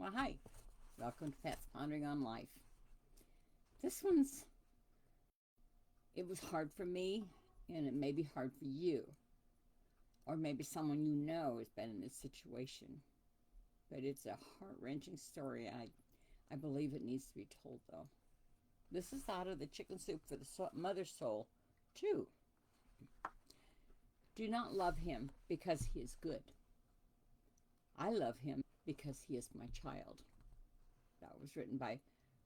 Well, hi. Welcome to Pat's Pondering on Life. This one's, it was hard for me, and it may be hard for you. Or maybe someone you know has been in this situation. But it's a heart-wrenching story. I believe it needs to be told, though. This is out of the Chicken Soup for the Mother's Soul 2. Do not love him because he is good. I love him because he is my child. That was written by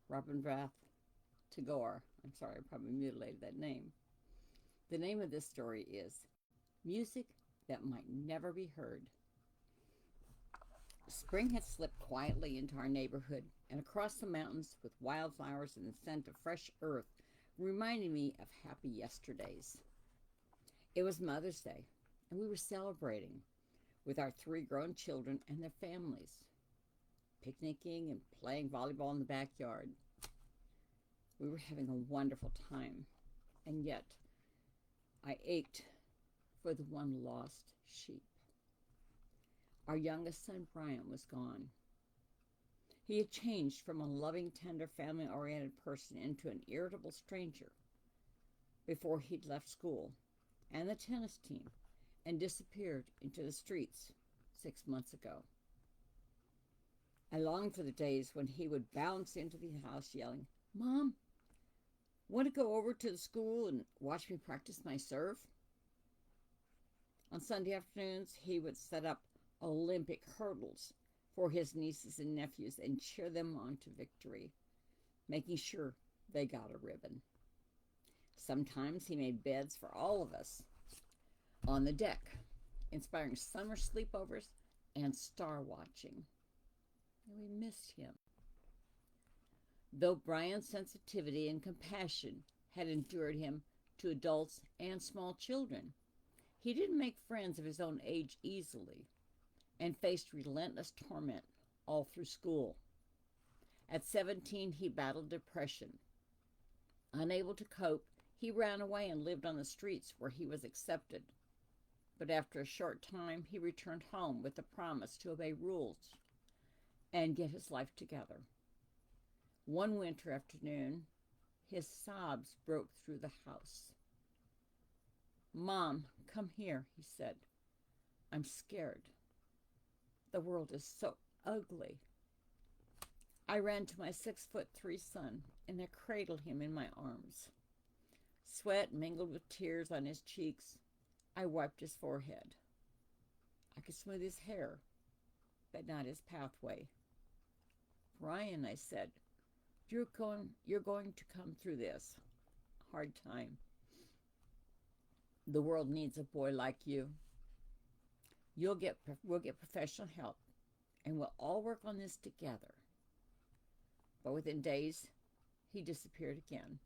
Rabindranath Tagore. I'm sorry, I probably mutilated that name. The name of this story is Music That Might Never Be Heard. Spring had slipped quietly into our neighborhood, and across the mountains with wildflowers and the scent of fresh earth reminded me of happy yesterdays. It was Mother's Day, and we were celebrating with our 3 grown children and their families, picnicking and playing volleyball in the backyard. We were having a wonderful time, and yet I ached for the one lost sheep. Our youngest son, Brian, was gone. He had changed from a loving, tender, family-oriented person into an irritable stranger before he'd left school and the tennis team and disappeared into the streets 6 months ago. I longed for the days when he would bounce into the house yelling, "Mom, want to go over to the school and watch me practice my serve?" On Sunday afternoons, he would set up Olympic hurdles for his nieces and nephews and cheer them on to victory, making sure they got a ribbon. Sometimes he made beds for all of us on the deck, inspiring summer sleepovers and star watching. And we missed him. Though Brian's sensitivity and compassion had endured him to adults and small children, he didn't make friends of his own age easily and faced relentless torment all through school. At 17, he battled depression. Unable to cope, he ran away and lived on the streets where he was accepted. But after a short time, he returned home with the promise to obey rules and get his life together. One winter afternoon, his sobs broke through the house. "Mom, come here," he said. "I'm scared. The world is so ugly." I ran to my 6'3" son and I cradled him in my arms. Sweat mingled with tears on his cheeks. I wiped his forehead. I could smooth his hair, but not his pathway. "Brian," I said, you're going to come through this hard time. The world needs a boy like you. We'll get professional help, and we'll all work on this together." But within days, he disappeared again.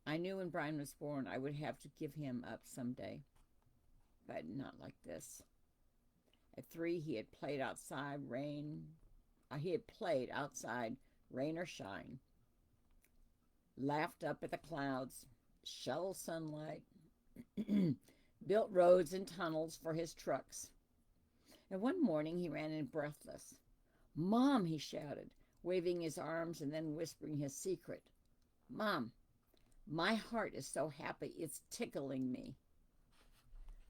I knew when Brian was born I would have to give him up someday, but not like this. At 3, he had played outside, rain or shine, laughed up at the clouds, shoveled sunlight, built roads and tunnels for his trucks. And one morning he ran in breathless. "Mom," he shouted, waving his arms and then whispering his secret. "Mom, my heart is so happy it's tickling me."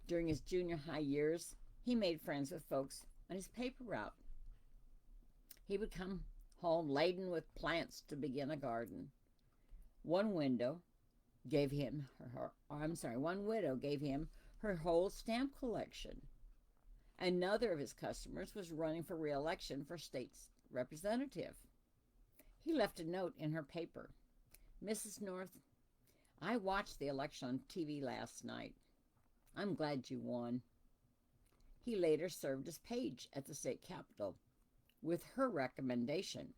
During his junior high years, he made friends with folks on his paper route. He would come home laden with plants to begin a garden. One widow gave him her whole stamp collection. Another of his customers was running for re-election for state representative. He left a note in her paper. "Mrs. North, I watched the election on TV last night. I'm glad you won." He later served as page at the state capitol with her recommendation.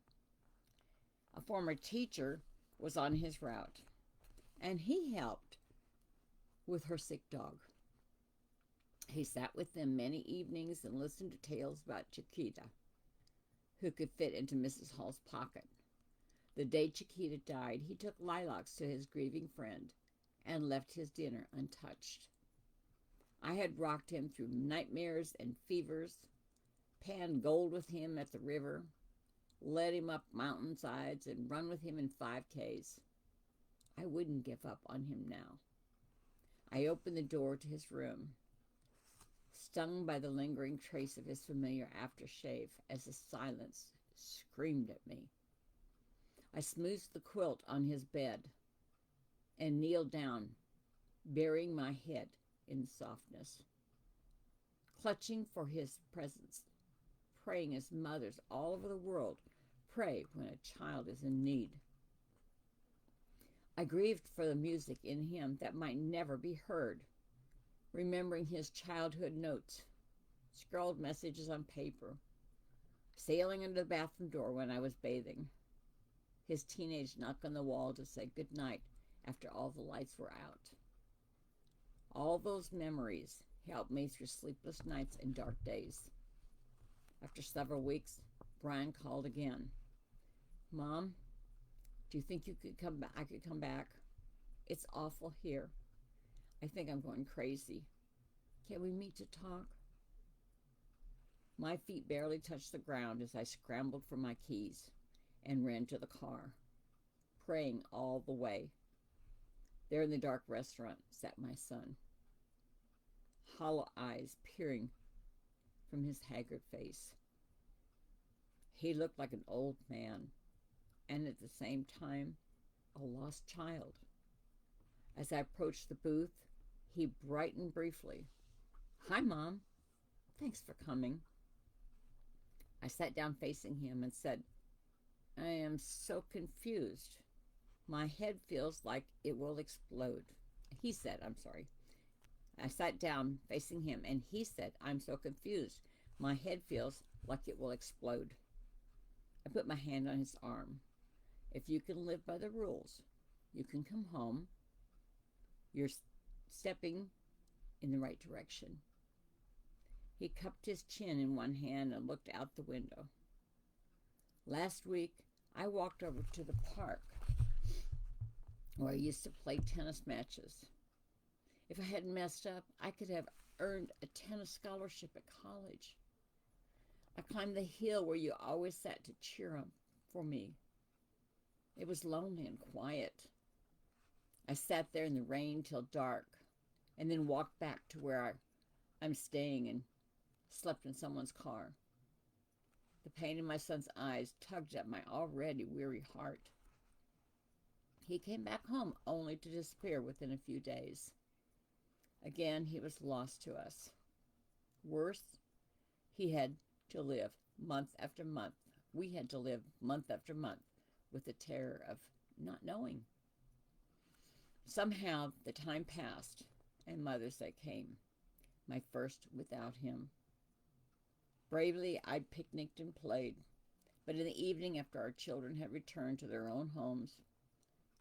A former teacher was on his route, and he helped with her sick dog. He sat with them many evenings and listened to tales about Chiquita, who could fit into Mrs. Hall's pocket. The day Chiquita died, he took lilacs to his grieving friend and left his dinner untouched. I had rocked him through nightmares and fevers, panned gold with him at the river, led him up mountainsides, and run with him in 5Ks. I wouldn't give up on him now. I opened the door to his room, stung by the lingering trace of his familiar aftershave as the silence screamed at me. I smoothed the quilt on his bed and kneeled down, burying my head in softness, clutching for his presence, praying as mothers all over the world pray when a child is in need. I grieved for the music in him that might never be heard, remembering his childhood notes, scrawled messages on paper, sailing under the bathroom door when I was bathing, his teenage knock on the wall to say good night after all the lights were out. All those memories helped me through sleepless nights and dark days. After several weeks, Brian called again. Mom, do you think I could come back? It's awful here. I think I'm going crazy. Can we meet to talk? My feet barely touched the ground as I scrambled for my keys and ran to the car, praying all the way. There in the dark restaurant sat my son, hollow eyes peering from his haggard face. He looked like an old man, and at the same time, a lost child. As I approached the booth, he brightened briefly. Hi, Mom. Thanks for coming. I sat down facing him and said, I am so confused. My head feels like it will explode. He said, I'm sorry. I sat down facing him and he said, I'm so confused. My head feels like it will explode. I put my hand on his arm. If you can live by the rules, you can come home. You're stepping in the right direction. He cupped his chin in one hand and looked out the window. Last week, I walked over to the park where I used to play tennis matches. If I hadn't messed up, I could have earned a tennis scholarship at college. I climbed the hill where you always sat to cheer up for me. It was lonely and quiet. I sat there in the rain till dark and then walked back to where I'm staying and slept in someone's car. The pain in my son's eyes tugged at my already weary heart. He came back home only to disappear within a few days. Again, he was lost to us. Worse, he had to live month after month. We had to live month after month with the terror of not knowing. Somehow the time passed and Mother's Day came, my first without him. Bravely, I picnicked and played, but in the evening after our children had returned to their own homes,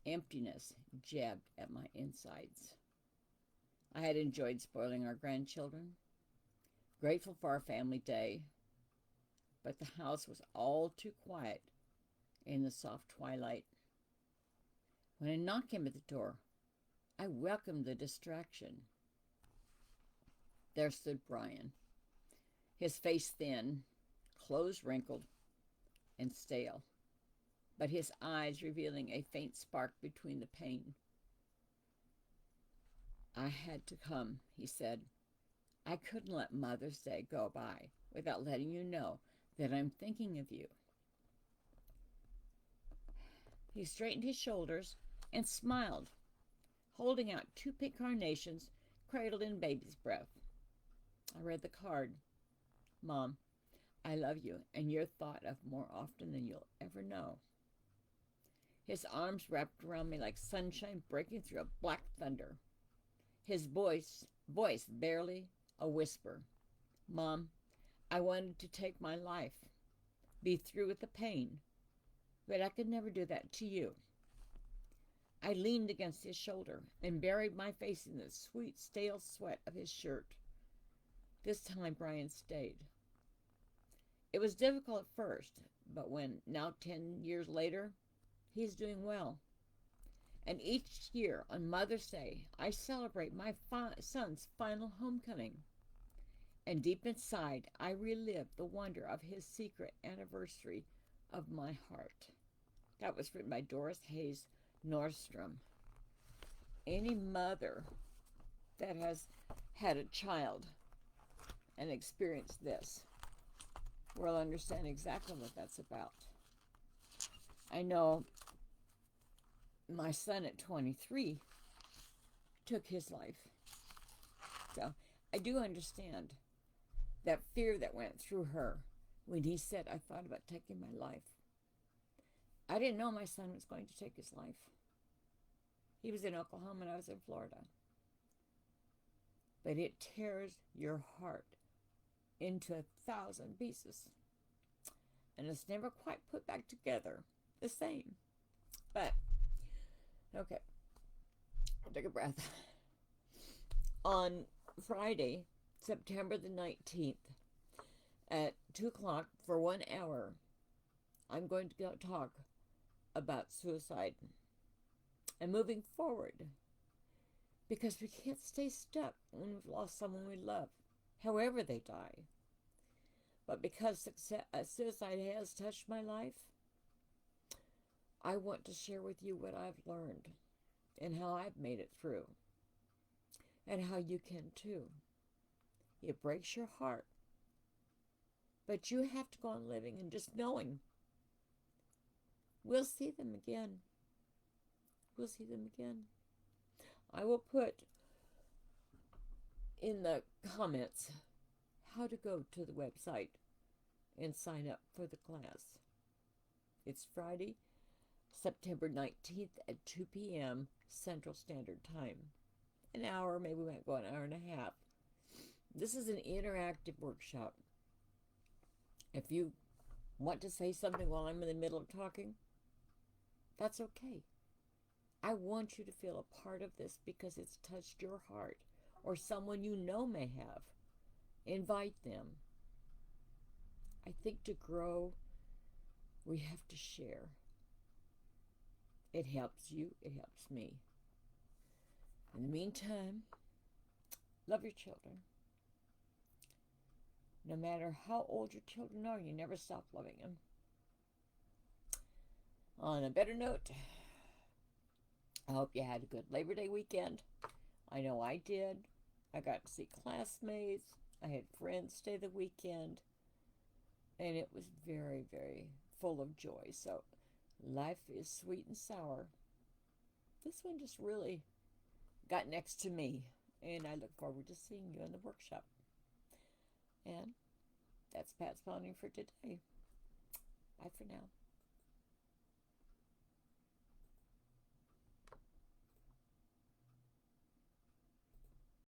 emptiness jabbed at my insides. I had enjoyed spoiling our grandchildren, grateful for our family day, but the house was all too quiet in the soft twilight. When a knock came at the door, I welcomed the distraction. There stood Brian, his face thin, clothes wrinkled and stale, but his eyes revealing a faint spark between the pain. I had to come, he said. I couldn't let Mother's Day go by without letting you know that I'm thinking of you. He straightened his shoulders and smiled, holding out 2 pink carnations cradled in baby's breath. I read the card. Mom, I love you, and you're thought of more often than you'll ever know. His arms wrapped around me like sunshine breaking through a black thunder. His voice barely a whisper. Mom, I wanted to take my life, be through with the pain, but I could never do that to you. I leaned against his shoulder and buried my face in the sweet, stale sweat of his shirt. This time Brian stayed. It was difficult at first, but when, now 10 years later, he's doing well. And each year on Mother's Day, I celebrate my son's final homecoming. And deep inside, I relive the wonder of his secret anniversary of My Heart. That was written by Doris Hayes Nordstrom. Any mother that has had a child and experienced this will understand exactly what that's about. I know my son at 23 took his life. So I do understand that fear that went through her when he said, I thought about taking my life. I didn't know my son was going to take his life. He was in Oklahoma and I was in Florida. But it tears your heart into 1,000 pieces. And it's never quite put back together the same. But, okay, I'll take a breath. On Friday, September the 19th, at 2 o'clock for 1 hour, I'm going to talk about suicide and moving forward. Because we can't stay stuck when we've lost someone we love, however they die. But because suicide has touched my life, I want to share with you what I've learned and how I've made it through, and how you can too. It breaks your heart, but you have to go on living and just knowing we'll see them again. We'll see them again. I will put in the comments how to go to the website and sign up for the class. It's Friday, September 19th at 2 p.m. Central Standard Time. An hour, maybe we might go an hour and a half. This is an interactive workshop. If you want to say something while I'm in the middle of talking, that's okay. I want you to feel a part of this because it's touched your heart, or someone you know may have. Invite them. I think to grow, we have to share. It helps you, it helps me. In the meantime, love your children. No matter how old your children are, you never stop loving them. On a better note, I hope you had a good Labor Day weekend. I know I did. I got to see classmates. I had friends stay the weekend. And it was very, very full of joy. So life is sweet and sour. This one just really got next to me. And I look forward to seeing you in the workshop. And that's Pat's Pondering for today. Bye for now.